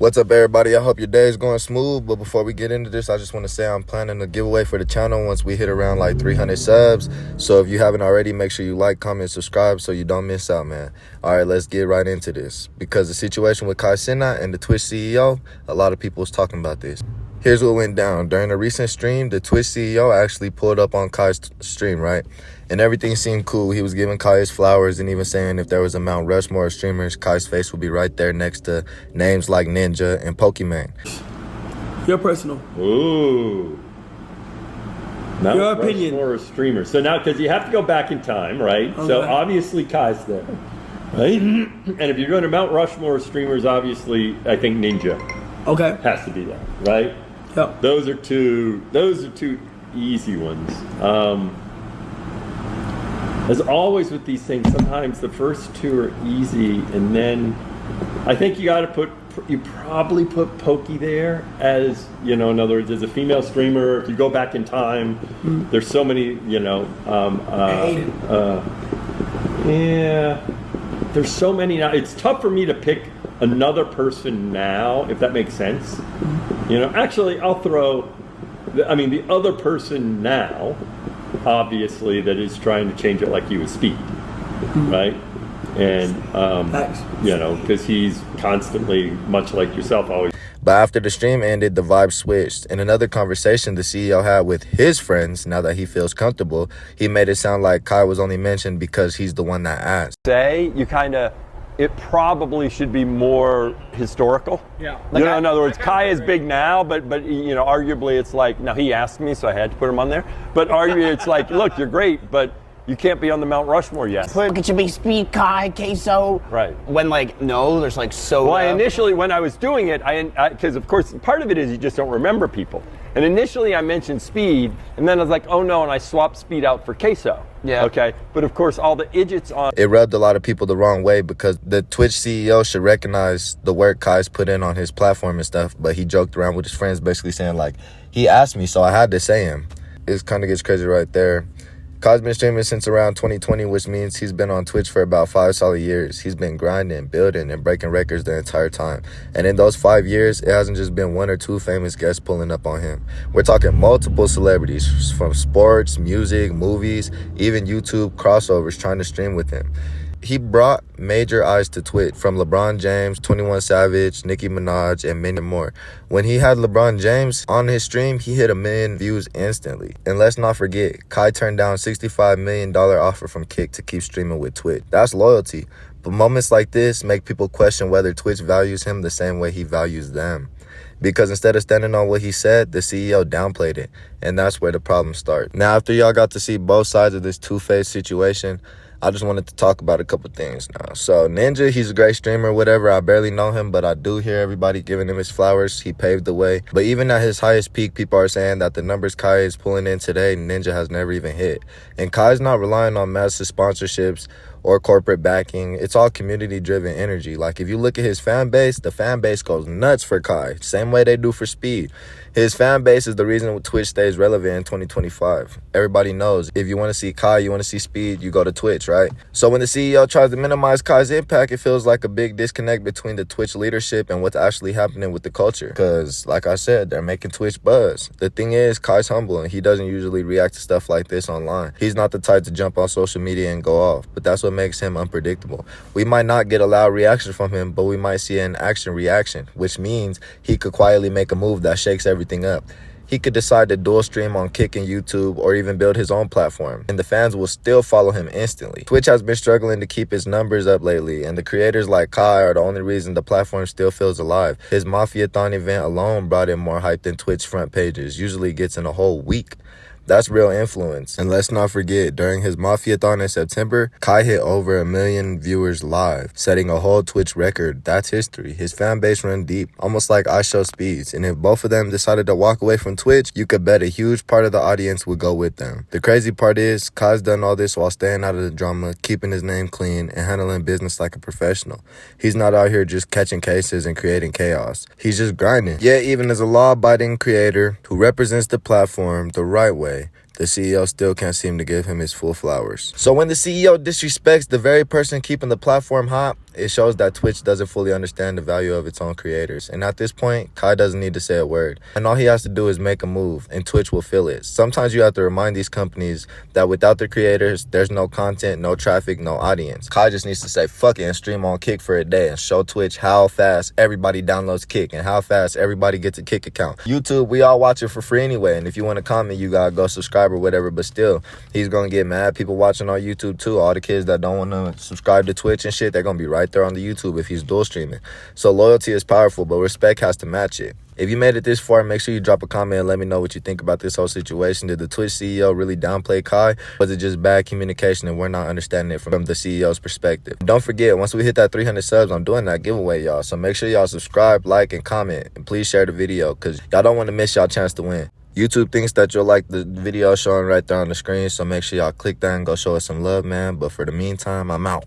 What's up, everybody? I hope your day is going smooth. But before we get into this, I just want to say I'm planning a giveaway for the channel once we hit around like 300 subs. So if you haven't already, make sure you like, comment, subscribe so you don't miss out, man. All right, let's get right into this. Because the situation with Cenat and the Twitch CEO, a lot of people was talking about this. Here's what went down. During a recent stream, the Twitch CEO actually pulled up on Kai's stream, right? And everything seemed cool. He was giving Kai his flowers and even saying if there was a Mount Rushmore of streamers, Kai's face would be right there next to names like Ninja and Pokemon. Your personal. Ooh. Mount Your opinion. Rushmore of streamers. So now, because you have to go back in time, right? Okay. So obviously Kai's there, right? And if you're going to Mount Rushmore of streamers, obviously I think Ninja. Okay. Has to be there, right? Yep. Those are two easy ones. As always with these things, sometimes the first two are easy, and then I think you probably put Pokey there as, you know, in other words, as a female streamer. If you go back in time, there's so many, you know, yeah, there's so many now. It's tough for me to pick another person now, if that makes sense. You know, actually, I'll throw, the other person now, obviously, that is trying to change it like you with Speed, right? And, you know, because he's constantly, much like yourself, always. But after the stream ended, the vibe switched. In another conversation the CEO had with his friends, now that he feels comfortable, he made it sound like Kai was only mentioned because he's the one that asked. It probably should be more historical. Yeah. You know, in other words, Kai is big now, but you know, arguably it's like, now he asked me, so I had to put him on there. But arguably it's like, look, you're great, but you can't be on the Mount Rushmore yet. It should be Speed, Kai, Queso. Right. When there's like so. Well, initially when I was doing it, because of course part of it is you just don't remember people. And initially I mentioned Speed, and then I was like, oh no, and I swapped Speed out for Queso. Yeah. Okay. But of course, all the idiots on. It rubbed a lot of people the wrong way because the Twitch CEO should recognize the work Kai's put in on his platform and stuff. But he joked around with his friends, basically saying like, he asked me, so I had to say him. It kind of gets crazy right there. Kai's been streaming since around 2020, which means he's been on Twitch for about 5 solid years. He's been grinding, building, and breaking records the entire time. And in those 5 years, it hasn't just been 1 or 2 famous guests pulling up on him. We're talking multiple celebrities from sports, music, movies, even YouTube crossovers trying to stream with him. He brought major eyes to Twitch, from LeBron James, 21 Savage, Nicki Minaj, and many more. When he had LeBron James on his stream, he hit 1 million views instantly. And let's not forget, Kai turned down $65 million offer from Kick to keep streaming with Twitch. That's loyalty. But moments like this make people question whether Twitch values him the same way he values them. Because instead of standing on what he said, the CEO downplayed it. And that's where the problem starts. Now, after y'all got to see both sides of this two-faced situation, I just wanted to talk about a couple things now. So Ninja, he's a great streamer, whatever. I barely know him, but I do hear everybody giving him his flowers. He paved the way. But even at his highest peak, people are saying that the numbers Kai is pulling in today, Ninja has never even hit. And Kai's not relying on massive sponsorships or corporate backing. It's all community-driven energy. Like, if you look at his fan base, the fan base goes nuts for Kai. Same way they do for Speed. His fan base is the reason Twitch stays relevant in 2025. Everybody knows if you want to see Kai, you want to see Speed, you go to Twitch, right? So when the CEO tries to minimize Kai's impact, it feels like a big disconnect between the Twitch leadership and what's actually happening with the culture. Because, like I said, they're making Twitch buzz. The thing is, Kai's humble, and he doesn't usually react to stuff like this online. He's not the type to jump on social media and go off, but that's what makes him unpredictable. We might not get a loud reaction from him, but we might see an action reaction, which means he could quietly make a move that shakes everything up. He could decide to dual stream on Kick and YouTube, or even build his own platform, and the fans will still follow him instantly. Twitch has been struggling to keep its numbers up lately, and the creators like Kai are the only reason the platform still feels alive. His Mafia-thon event alone brought in more hype than Twitch front pages usually gets in a whole week. That's real influence. And let's not forget, during his Mafia-thon in September, Kai hit over 1 million viewers live, setting a whole Twitch record. That's history. His fan base run deep, almost like I Show Speeds. And if both of them decided to walk away from Twitch, you could bet a huge part of the audience would go with them. The crazy part is, Kai's done all this while staying out of the drama, keeping his name clean, and handling business like a professional. He's not out here just catching cases and creating chaos. He's just grinding. Yet, even as a law-abiding creator who represents the platform the right way, the CEO still can't seem to give him his full flowers. So when the CEO disrespects the very person keeping the platform hot, It shows that Twitch doesn't fully understand the value of its own creators. And at this point, Kai doesn't need to say a word. And all he has to do is make a move, and Twitch will feel it. Sometimes you have to remind these companies that without their creators, there's no content, no traffic, no audience. Kai just needs to say fuck it and stream on Kick for a day and show Twitch how fast everybody downloads Kick and how fast everybody gets a Kick account. YouTube, we all watch it for free anyway. And if you want to comment, you gotta go subscribe or whatever. But still, he's gonna get mad. People watching on YouTube too. All the kids that don't want to subscribe to Twitch and shit, they're gonna be right there on the YouTube if he's dual streaming. So loyalty is powerful, but respect has to match it. If you made it this far, make sure you drop a comment and let me know what you think about this whole situation. Did the Twitch CEO really downplay Kai? Was it just bad communication and we're not understanding it from the CEO's perspective? Don't forget, once we hit that 300 subs, I'm doing that giveaway, y'all. So make sure y'all subscribe, like, and comment. And please share the video because y'all don't want to miss y'all chance to win. YouTube thinks that you'll like the video showing right there on the screen. So make sure y'all click that and go show us some love, man. But for the meantime, I'm out.